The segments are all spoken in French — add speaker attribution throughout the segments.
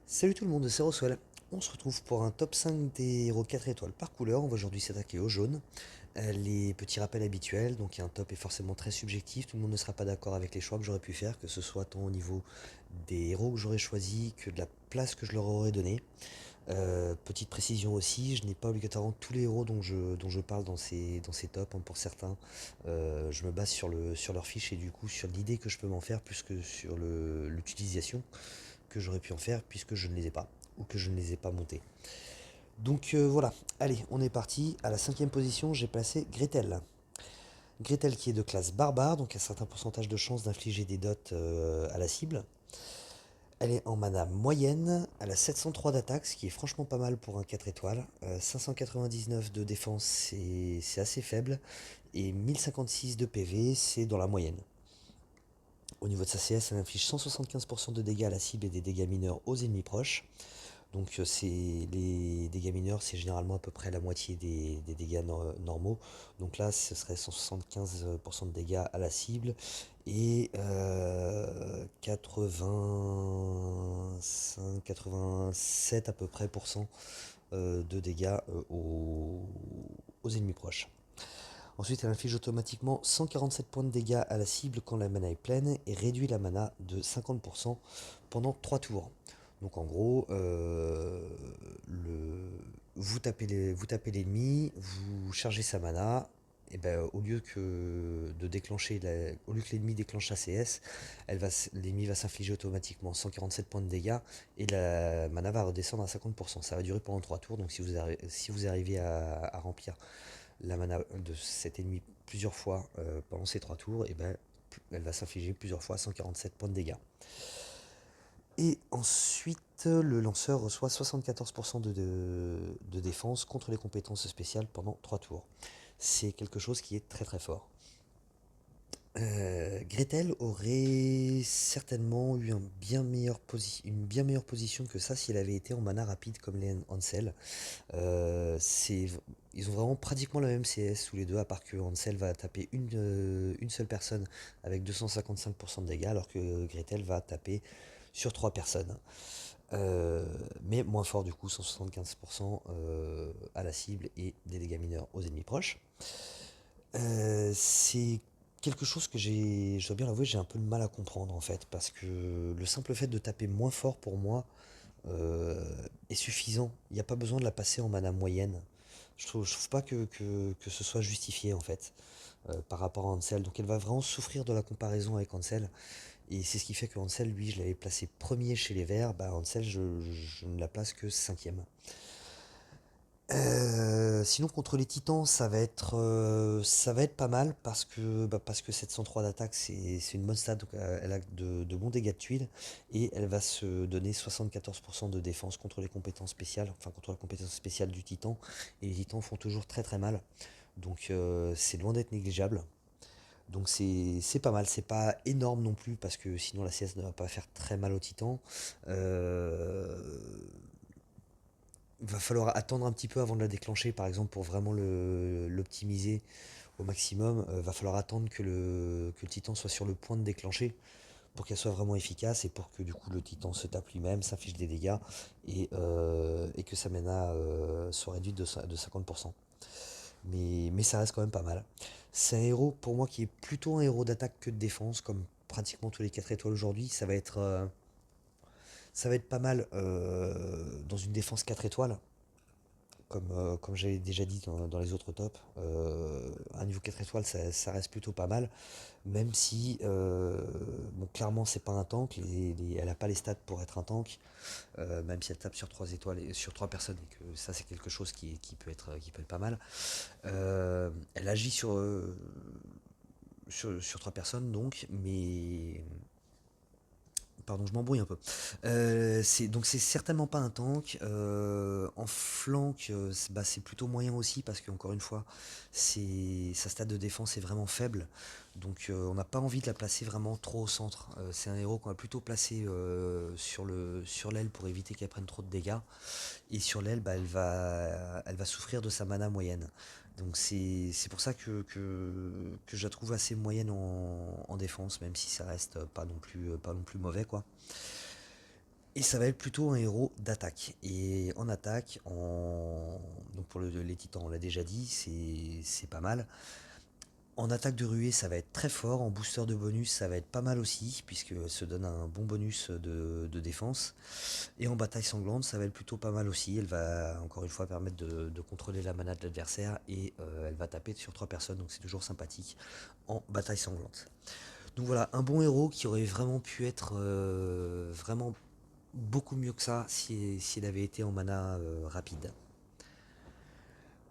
Speaker 1: Salut tout le monde, c'est Roswell. On se retrouve pour un top 5 des héros 4 étoiles par couleur. On va aujourd'hui s'attaquer au jaune. Les petits rappels habituels, donc un top est forcément très subjectif. Tout le monde ne sera pas d'accord avec les choix que j'aurais pu faire, que ce soit tant au niveau des héros que j'aurais choisis que de la place que je leur aurais donnée. Petite précision aussi, je n'ai pas obligatoirement tous les héros dont je parle dans ces tops, hein. Pour certains, je me base sur leur fiche et du coup sur l'idée que je peux m'en faire plus que sur l'utilisation que j'aurais pu en faire puisque je ne les ai pas ou que je ne les ai pas montés. Donc voilà, allez, on est parti. À la cinquième position, j'ai placé Gretel. Gretel qui est de classe barbare, donc un certain pourcentage de chance d'infliger des dots à la cible. Elle est en mana moyenne, elle a 703 d'attaque, ce qui est franchement pas mal pour un 4 étoiles. 599 de défense, c'est assez faible. Et 1056 de PV, c'est dans la moyenne. Au niveau de sa CS, elle inflige 175% de dégâts à la cible et des dégâts mineurs aux ennemis proches. Donc les dégâts mineurs, c'est généralement à peu près la moitié des dégâts normaux. Donc là, ce serait 175% de dégâts à la cible et 85, 87 à peu près pour cent de dégâts aux ennemis proches. Ensuite, elle inflige automatiquement 147 points de dégâts à la cible quand la mana est pleine et réduit la mana de 50% pendant 3 tours. Donc en gros, vous tapez l'ennemi, vous chargez sa mana, et ben, au lieu que l'ennemi déclenche sa CS, l'ennemi va s'infliger automatiquement 147 points de dégâts et la mana va redescendre à 50%. Ça va durer pendant 3 tours, donc si vous arrivez à remplir la mana de cet ennemi plusieurs fois pendant ces 3 tours, et ben, elle va s'infliger plusieurs fois 147 points de dégâts. Et ensuite, le lanceur reçoit 74% de défense contre les compétences spéciales pendant 3 tours. C'est quelque chose qui est très très fort. Gretel aurait certainement eu une bien meilleure position que ça si elle avait été en mana rapide comme les Hansel. C'est Ils ont vraiment pratiquement la même CS tous les deux, à part que Hansel va taper une seule personne avec 255% de dégâts, alors que Gretel va taper sur 3 personnes. Mais moins fort du coup, 175% à la cible et des dégâts mineurs aux ennemis proches. C'est quelque chose que je dois bien l'avouer, j'ai un peu de mal à comprendre en fait, parce que le simple fait de taper moins fort pour moi euh, est suffisant. Il n'y a pas besoin de la passer en mana moyenne. Je trouve pas que ce soit justifié en fait par rapport à Ansel. Donc elle va vraiment souffrir de la comparaison avec Ansel. Et c'est ce qui fait que Ansel, lui, je l'avais placé premier chez les Verts. Bah, Ansel, je ne la place que cinquième. Sinon contre les titans ça va être pas mal parce que 703 d'attaque c'est une bonne stat, donc elle a de bons dégâts de tuiles et elle va se donner 74% de défense contre les compétences spéciales, enfin contre la compétence spéciale du titan, et les titans font toujours très très mal, donc c'est loin d'être négligeable. Donc c'est pas mal, c'est pas énorme non plus parce que sinon la CS ne va pas faire très mal aux titans. Euh, Va falloir attendre un petit peu avant de la déclencher, par exemple, pour vraiment l'optimiser au maximum. Va falloir attendre que le titan soit sur le point de déclencher pour qu'elle soit vraiment efficace et pour que du coup le titan se tape lui-même, s'affiche des dégâts et que sa mana soit réduite de 50%. Mais ça reste quand même pas mal. C'est un héros pour moi qui est plutôt un héros d'attaque que de défense, comme pratiquement tous les 4 étoiles aujourd'hui. Ça va être pas mal dans une défense 4 étoiles comme j'avais déjà dit dans les autres tops. Un niveau 4 étoiles, ça reste plutôt pas mal, même si, bon, clairement, c'est pas un tank, elle n'a pas les stats pour être un tank, même si elle tape sur 3 étoiles et sur 3 personnes, et que ça, c'est quelque chose qui peut être pas mal. Elle agit sur 3 personnes, donc, mais pardon, je m'embrouille un peu. Donc c'est certainement pas un tank. En flank, c'est plutôt moyen aussi parce qu'encore une fois, sa stat de défense est vraiment faible. Donc on n'a pas envie de la placer vraiment trop au centre. C'est un héros qu'on va plutôt placer sur l'aile pour éviter qu'elle prenne trop de dégâts. Et sur l'aile, bah, elle va souffrir de sa mana moyenne. Donc c'est pour ça que je la trouve assez moyenne en défense, même si ça reste pas non plus mauvais, quoi. Et ça va être plutôt un héros d'attaque. Et en attaque, donc pour les titans, on l'a déjà dit, c'est pas mal. En attaque de ruée, ça va être très fort. En booster de bonus, ça va être pas mal aussi, puisque se donne un bon bonus de défense. Et en bataille sanglante, ça va être plutôt pas mal aussi. Elle va encore une fois permettre de contrôler la mana de l'adversaire et elle va taper sur 3 personnes, donc c'est toujours sympathique en bataille sanglante. Donc voilà, un bon héros qui aurait vraiment pu être vraiment beaucoup mieux que ça si elle avait été en mana rapide.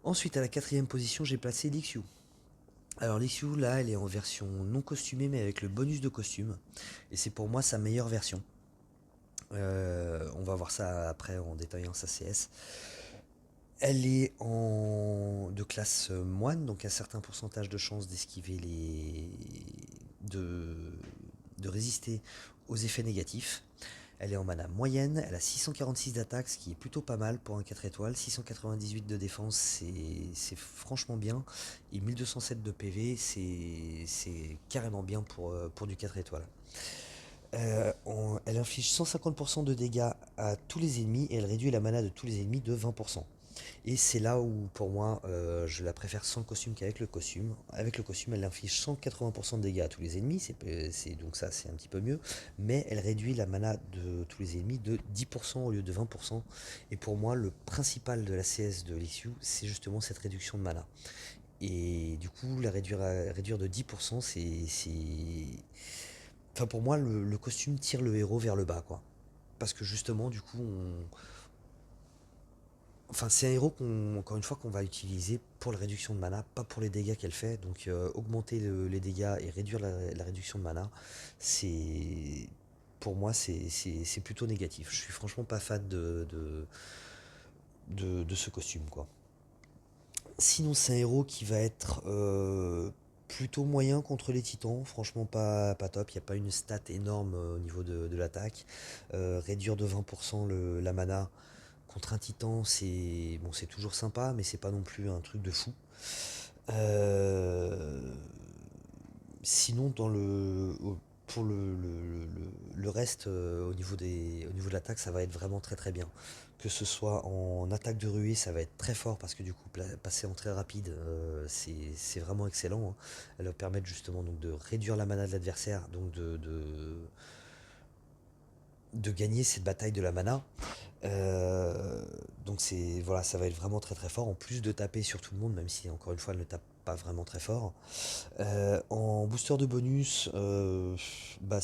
Speaker 1: Ensuite, à la quatrième position, j'ai placé Lixu. Alors Lixu, là, elle est en version non costumée, mais avec le bonus de costume. Et c'est pour moi sa meilleure version. On va voir ça après en détaillant sa CS. Elle est de classe moine, donc un certain pourcentage de chance d'esquiver de, de résister aux effets négatifs. Elle est en mana moyenne, elle a 646 d'attaque, ce qui est plutôt pas mal pour un 4 étoiles, 698 de défense, c'est franchement bien, et 1207 de PV, c'est carrément bien pour du 4 étoiles. Elle inflige 150% de dégâts à tous les ennemis et elle réduit la mana de tous les ennemis de 20%. Et c'est là où, pour moi, je la préfère sans le costume qu'avec le costume. Avec le costume, elle inflige 180% de dégâts à tous les ennemis, donc ça, c'est un petit peu mieux. Mais elle réduit la mana de tous les ennemis de 10% au lieu de 20%. Et pour moi, le principal de la CS de Lixu, c'est justement cette réduction de mana. Et du coup, réduire de 10%, Enfin, pour moi, le costume tire le héros vers le bas, quoi. Parce que justement, du coup, Enfin, c'est un héros encore une fois, qu'on va utiliser pour la réduction de mana, pas pour les dégâts qu'elle fait. Donc, augmenter les dégâts et réduire la réduction de mana, c'est pour moi, c'est plutôt négatif. Je suis franchement pas fan de ce costume, quoi. Sinon, c'est un héros qui va être plutôt moyen contre les titans. Franchement, pas top. Il n'y a pas une stat énorme au niveau de l'attaque. Réduire de 20% la mana contre un titan, c'est bon, c'est toujours sympa, mais c'est pas non plus un truc de fou. Euh, Sinon, pour le reste, au niveau de l'attaque, ça va être vraiment très très bien. Que ce soit en attaque de ruée, ça va être très fort parce que du coup, passer en très rapide, c'est vraiment excellent, hein. Elle va permettre justement donc de réduire la mana de l'adversaire, donc de gagner cette bataille de la mana. Euh, donc voilà, ça va être vraiment très très fort, en plus de taper sur tout le monde, même si encore une fois elle ne tape pas vraiment très fort. En booster de bonus, bah,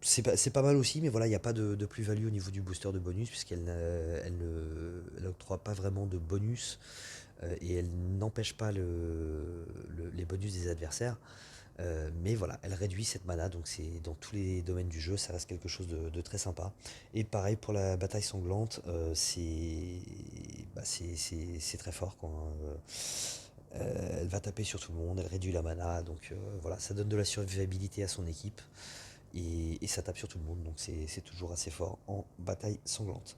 Speaker 1: c'est pas mal aussi, mais voilà, il n'y a pas de plus-value au niveau du booster de bonus, elle n'octroie pas vraiment de bonus, et elle n'empêche pas les bonus des adversaires. Mais voilà, elle réduit cette mana, donc c'est dans tous les domaines du jeu, ça reste quelque chose de très sympa. Et pareil pour la bataille sanglante, c'est très fort, quoi, hein. Elle va taper sur tout le monde, elle réduit la mana, donc voilà, ça donne de la survivabilité à son équipe et ça tape sur tout le monde, donc c'est toujours assez fort en bataille sanglante.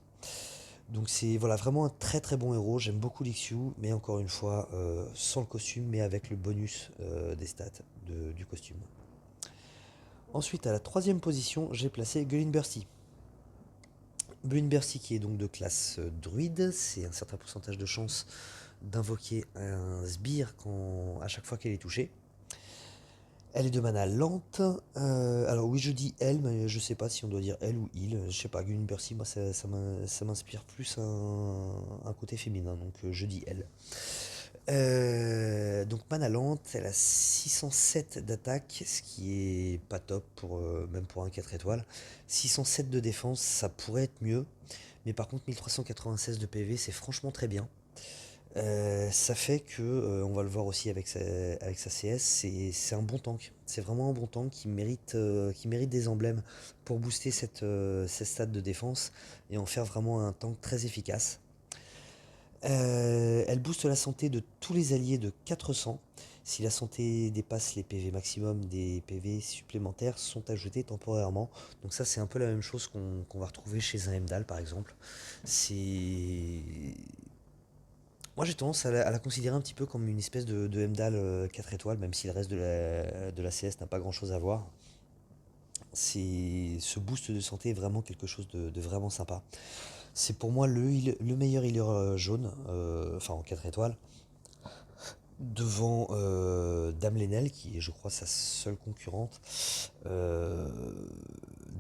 Speaker 1: Donc c'est voilà, vraiment un très très bon héros, j'aime beaucoup Lixu, mais encore une fois, sans le costume, mais avec le bonus des stats du costume. Ensuite, à la troisième position, j'ai placé Gullinbursti. Gullinbursti qui est donc de classe druide, c'est un certain pourcentage de chance d'invoquer un sbire à chaque fois qu'elle est touchée. Elle est de mana lente. Alors oui, je dis elle, mais je sais pas si on doit dire elle ou il. Je sais pas, Gullinbursti, moi ça m'inspire plus un côté féminin, donc je dis elle. Donc mana lente, elle a 607 d'attaque, ce qui est pas top même pour un 4 étoiles. 607 de défense, ça pourrait être mieux, mais par contre 1396 de PV, c'est franchement très bien. Ça fait que, on va le voir aussi avec sa CS, c'est un bon tank. C'est vraiment un bon tank qui mérite des emblèmes pour booster cette stats de défense et en faire vraiment un tank très efficace. Elle booste la santé de tous les alliés de 400. Si la santé dépasse les PV maximum, des PV supplémentaires sont ajoutés temporairement. Donc ça, c'est un peu la même chose qu'on va retrouver chez un Heimdall par exemple. C'est Moi, j'ai tendance à la considérer un petit peu comme une espèce de Heimdall 4 étoiles, même si le reste de la CS n'a pas grand chose à voir. Ce boost de santé est vraiment quelque chose de vraiment sympa. C'est pour moi le meilleur healer jaune, enfin en 4 étoiles, devant Dame Lenel, qui est je crois sa seule concurrente. Euh,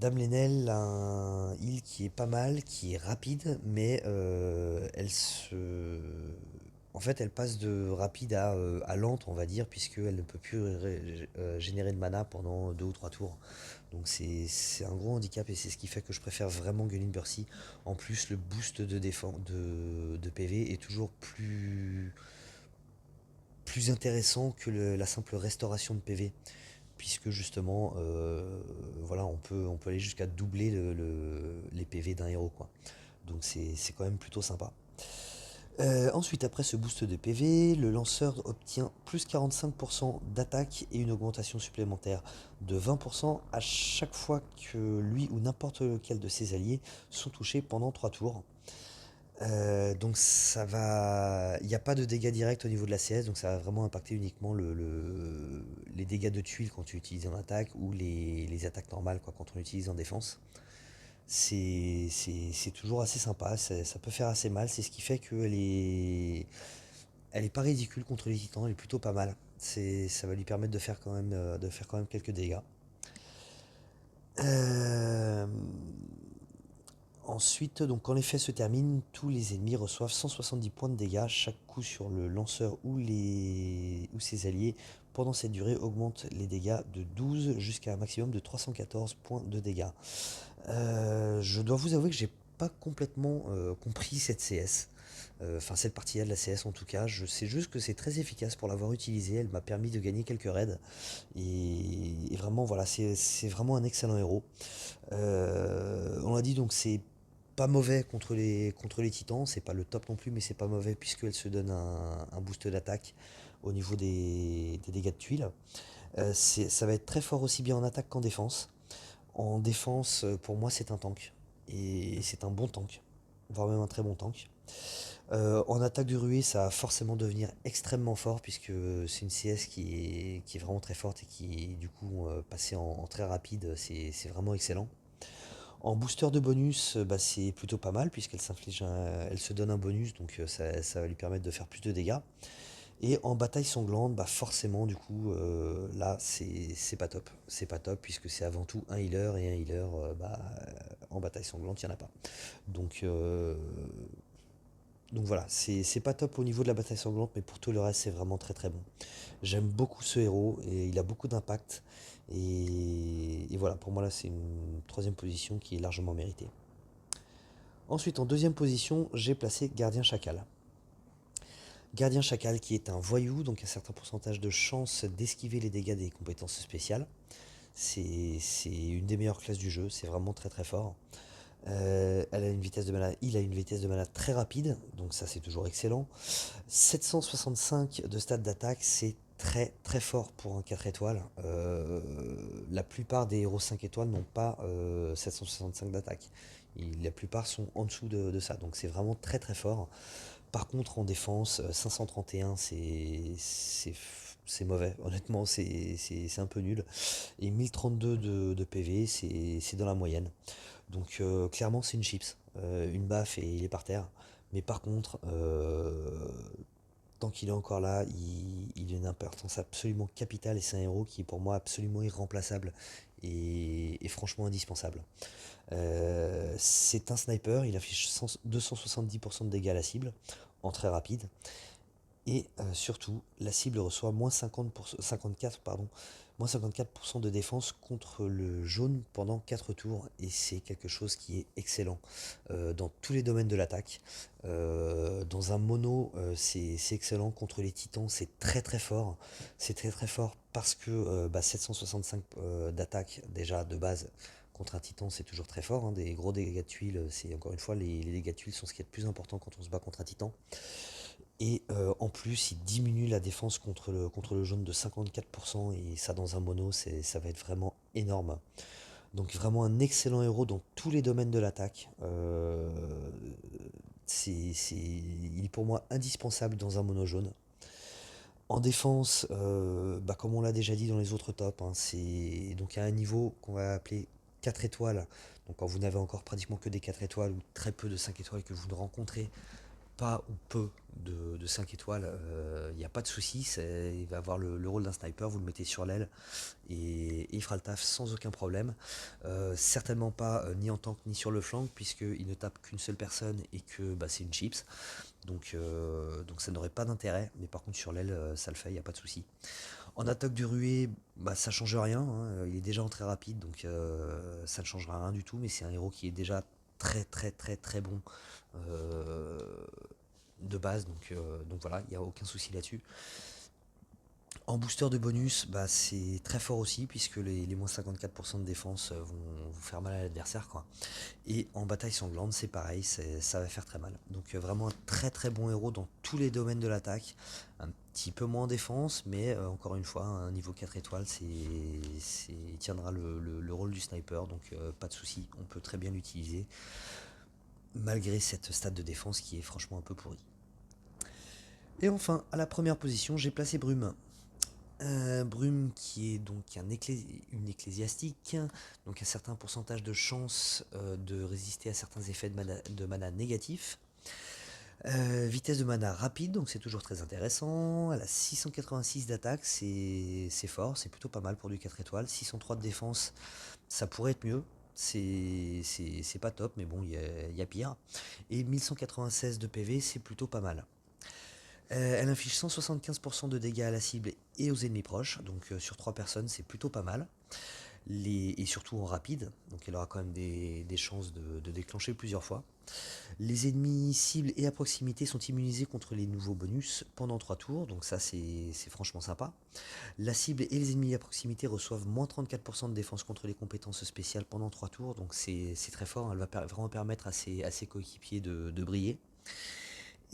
Speaker 1: Dame Lenel a un heal qui est pas mal, qui est rapide, mais en fait, elle passe de rapide à lente, on va dire, puisqu'elle ne peut plus générer de mana pendant 2 ou 3 tours. Donc c'est un gros handicap et c'est ce qui fait que je préfère vraiment Gunning Burcy. En plus, le boost de défense de PV est toujours plus intéressant que la simple restauration de PV, puisque justement, voilà, on peut aller jusqu'à doubler les PV d'un héros, quoi. Donc c'est quand même plutôt sympa. Ensuite, après ce boost de PV, le lanceur obtient plus 45% d'attaque et une augmentation supplémentaire de 20% à chaque fois que lui ou n'importe lequel de ses alliés sont touchés pendant 3 tours. Donc ça va, il n'y a pas de dégâts directs au niveau de la CS, donc ça va vraiment impacter uniquement les dégâts de tuiles quand tu utilises en attaque ou les attaques normales quoi, quand on utilise en défense. C'est toujours assez sympa, ça peut faire assez mal, c'est ce qui fait elle est pas ridicule contre les titans, elle est plutôt pas mal. Ça va lui permettre de faire quand même quelques dégâts. Euh, Ensuite, donc quand l'effet se termine, tous les ennemis reçoivent 170 points de dégâts. Chaque coup sur le lanceur ou ses alliés pendant cette durée augmente les dégâts de 12 jusqu'à un maximum de 314 points de dégâts. Je dois vous avouer que j'ai pas complètement compris cette CS. Enfin, cette partie-là de la CS en tout cas. Je sais juste que c'est très efficace pour l'avoir utilisée. Elle m'a permis de gagner quelques raids. Et vraiment, voilà, c'est vraiment un excellent héros. On l'a dit donc c'est pas mauvais contre les titans, c'est pas le top non plus, mais c'est pas mauvais puisqu'elle se donne un boost d'attaque au niveau des dégâts de tuiles. Ça va être très fort aussi bien en attaque qu'en défense. En défense, pour moi, c'est un tank. Et c'est un bon tank, voire même un très bon tank. En attaque de ruée, ça va forcément devenir extrêmement fort puisque c'est une CS qui est vraiment très forte et qui est du coup passée en très rapide, c'est vraiment excellent. En booster de bonus, bah, c'est plutôt pas mal puisqu'elle elle se donne un bonus, donc ça va lui permettre de faire plus de dégâts. Et en bataille sanglante, bah forcément du coup là c'est pas top. C'est pas top puisque c'est avant tout un healer et un healer en bataille sanglante il n'y en a pas. Donc, euh, donc voilà, c'est pas top au niveau de la bataille sanglante, mais pour tout le reste c'est vraiment très très bon. J'aime beaucoup ce héros et il a beaucoup d'impact. Et voilà, pour moi là c'est une troisième position qui est largement méritée. Ensuite, en deuxième position, j'ai placé Gardien Chacal. Gardien Chacal qui est un voyou, donc un certain pourcentage de chance d'esquiver les dégâts des compétences spéciales. C'est une des meilleures classes du jeu, c'est vraiment très très fort. Il a une vitesse de mana très rapide, donc ça c'est toujours excellent. 765 de stade d'attaque, c'est très très fort pour un 4 étoiles. La plupart des héros 5 étoiles n'ont pas 765 d'attaque. La plupart sont en dessous de ça, donc c'est vraiment très très fort. Par contre, en défense, 531, c'est mauvais. Honnêtement, c'est un peu nul. Et 1032 de PV, c'est dans la moyenne. Donc clairement, c'est une chips. Une baffe et il est par terre. Mais par contre, tant qu'il est encore là, il a une importance absolument capitale et c'est un héros qui est pour moi absolument irremplaçable et franchement indispensable. C'est un sniper, il affiche 270% de dégâts à la cible en très rapide. Et surtout, la cible reçoit moins 50%, 54, pardon, moins 54% de défense contre le jaune pendant 4 tours. Et c'est quelque chose qui est excellent dans tous les domaines de l'attaque. Dans un mono, c'est excellent. Contre les titans, c'est très très fort. C'est très très fort parce que 765 d'attaque déjà de base. Contre un titan, c'est toujours très fort, hein. Des gros dégâts de tuiles, c'est encore une fois, les dégâts de tuiles sont ce qui est le plus important quand on se bat contre un titan. Et en plus, il diminue la défense contre le jaune de 54%, et ça dans un mono, ça va être vraiment énorme. Donc vraiment un excellent héros dans tous les domaines de l'attaque. Il est pour moi indispensable dans un mono jaune. En défense, bah, comme on l'a déjà dit dans les autres tops, hein, c'est donc à un niveau qu'on va appeler 4 étoiles. Donc quand vous n'avez encore pratiquement que des 4 étoiles ou très peu de 5 étoiles que vous ne rencontrez pas ou peu de 5 étoiles, il n'y a pas de souci, il va avoir le rôle d'un sniper, vous le mettez sur l'aile et il fera le taf sans aucun problème. Certainement pas ni en tank ni sur le flanc, puisqu'il ne tape qu'une seule personne et que bah, c'est une chips. Donc ça n'aurait pas d'intérêt, mais par contre sur l'aile, ça le fait, il n'y a pas de souci. En attaque de ruée, bah, ça change rien, hein, il est déjà en très rapide, donc ça ne changera rien du tout, mais c'est un héros qui est déjà très très très très bon euh, de base, donc voilà, il n'y a aucun souci là-dessus. En booster de bonus, bah, c'est très fort aussi, puisque les moins 54% de défense vont vous faire mal à l'adversaire, quoi. Et en bataille sanglante, c'est pareil, ça va faire très mal. Donc vraiment un très très bon héros dans tous les domaines de l'attaque. Un petit peu moins en défense, mais encore une fois, un niveau 4 étoiles, il tiendra le rôle du sniper, donc pas de souci, on peut très bien l'utiliser, malgré cette stade de défense qui est franchement un peu pourrie. Et enfin, à la première position, j'ai placé Brume. Brume qui est donc une ecclésiastique, donc un certain pourcentage de chance de résister à certains effets de mana négatifs. Vitesse de mana rapide, donc c'est toujours très intéressant. Elle a 686 d'attaque, c'est fort, c'est plutôt pas mal pour du 4 étoiles. 603 de défense, ça pourrait être mieux. C'est pas top, mais bon, il y a pire. Et 1196 de PV, c'est plutôt pas mal. Elle inflige 175% de dégâts à la cible et aux ennemis proches, donc sur 3 personnes, c'est plutôt pas mal. Et surtout en rapide, donc elle aura quand même des chances de déclencher plusieurs fois. Les ennemis cibles et à proximité sont immunisés contre les nouveaux bonus pendant 3 tours, donc ça c'est franchement sympa. La cible et les ennemis à proximité reçoivent moins 34% de défense contre les compétences spéciales pendant 3 tours, donc c'est très fort, elle va vraiment permettre à ses coéquipiers de briller.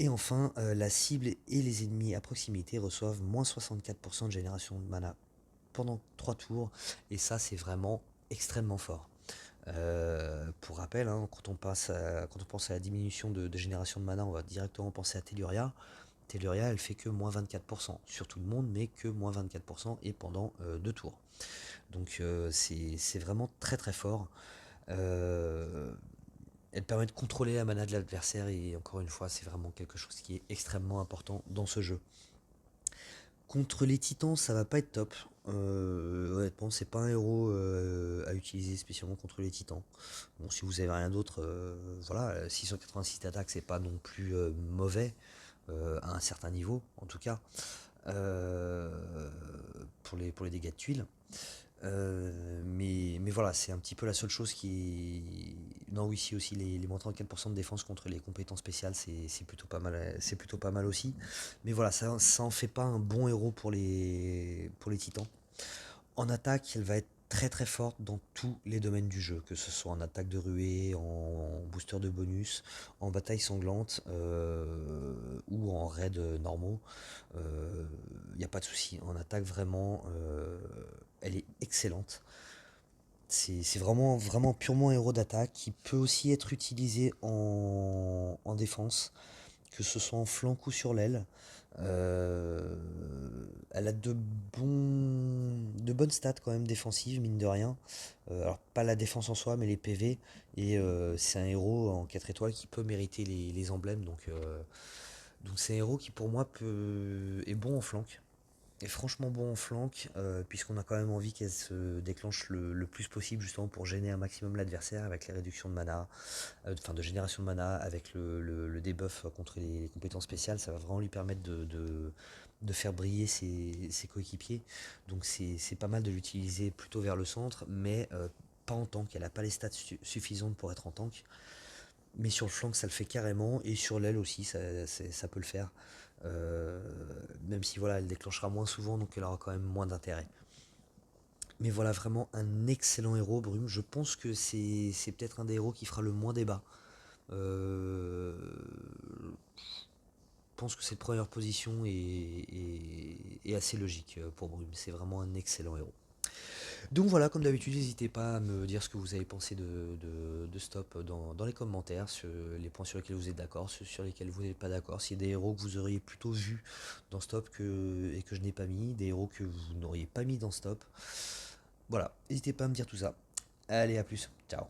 Speaker 1: Et enfin, la cible et les ennemis à proximité reçoivent moins 64% de génération de mana pendant 3 tours, et ça c'est vraiment extrêmement fort. Pour rappel, hein, quand on pense à la diminution de génération de mana, on va directement penser à Telluria. Telluria, elle fait que moins 24% sur tout le monde, mais que moins 24% et pendant 2 tours. Donc c'est vraiment très très fort. Euh, Elle permet de contrôler la mana de l'adversaire et encore une fois, c'est vraiment quelque chose qui est extrêmement important dans ce jeu. Contre les titans, ça va pas être top. Honnêtement, c'est pas un héros à utiliser spécialement contre les titans. Bon, si vous avez rien d'autre, voilà, 686 d'attaque, c'est pas non plus mauvais à un certain niveau, en tout cas, euh, pour les dégâts de tuiles. Mais voilà, c'est un petit peu la seule chose qui. Non, oui, si aussi, les moins 34% de défense contre les compétences spéciales, c'est plutôt pas mal, c'est plutôt pas mal aussi. Mais voilà, ça en fait pas un bon héros pour les titans. En attaque, elle va être très très forte dans tous les domaines du jeu, que ce soit en attaque de ruée, en booster de bonus, en bataille sanglante ou en raid normaux. Il n'y a pas de souci. En attaque, vraiment, elle est excellente. C'est vraiment, vraiment purement un héros d'attaque qui peut aussi être utilisé en défense, que ce soit en flanc ou sur l'aile. Euh, Elle a de bonnes stats quand même défensives, mine de rien. Alors pas la défense en soi, mais les PV. Et c'est un héros en 4 étoiles qui peut mériter les emblèmes. Donc c'est un héros qui pour moi est bon en flanc. Est franchement bon en flanc, puisqu'on a quand même envie qu'elle se déclenche le plus possible justement pour gêner un maximum l'adversaire avec les réductions de mana, enfin de génération de mana, avec le debuff contre les compétences spéciales, ça va vraiment lui permettre de faire briller ses coéquipiers. Donc c'est pas mal de l'utiliser plutôt vers le centre, mais pas en tank, elle n'a pas les stats suffisantes pour être en tank. Mais sur le flanc, ça le fait carrément, et sur l'aile aussi, ça peut le faire. Euh, Même si voilà, elle déclenchera moins souvent, donc elle aura quand même moins d'intérêt. Mais voilà, vraiment un excellent héros, Brume. Je pense que c'est peut-être un des héros qui fera le moins débat. Je pense que cette première position est assez logique pour Brume. C'est vraiment un excellent héros. Donc voilà, comme d'habitude, n'hésitez pas à me dire ce que vous avez pensé de Stop dans les commentaires, sur les points sur lesquels vous êtes d'accord, ceux sur lesquels vous n'êtes pas d'accord, s'il y a des héros que vous auriez plutôt vus dans Stop et que je n'ai pas mis, des héros que vous n'auriez pas mis dans Stop. Voilà, n'hésitez pas à me dire tout ça. Allez, à plus, ciao.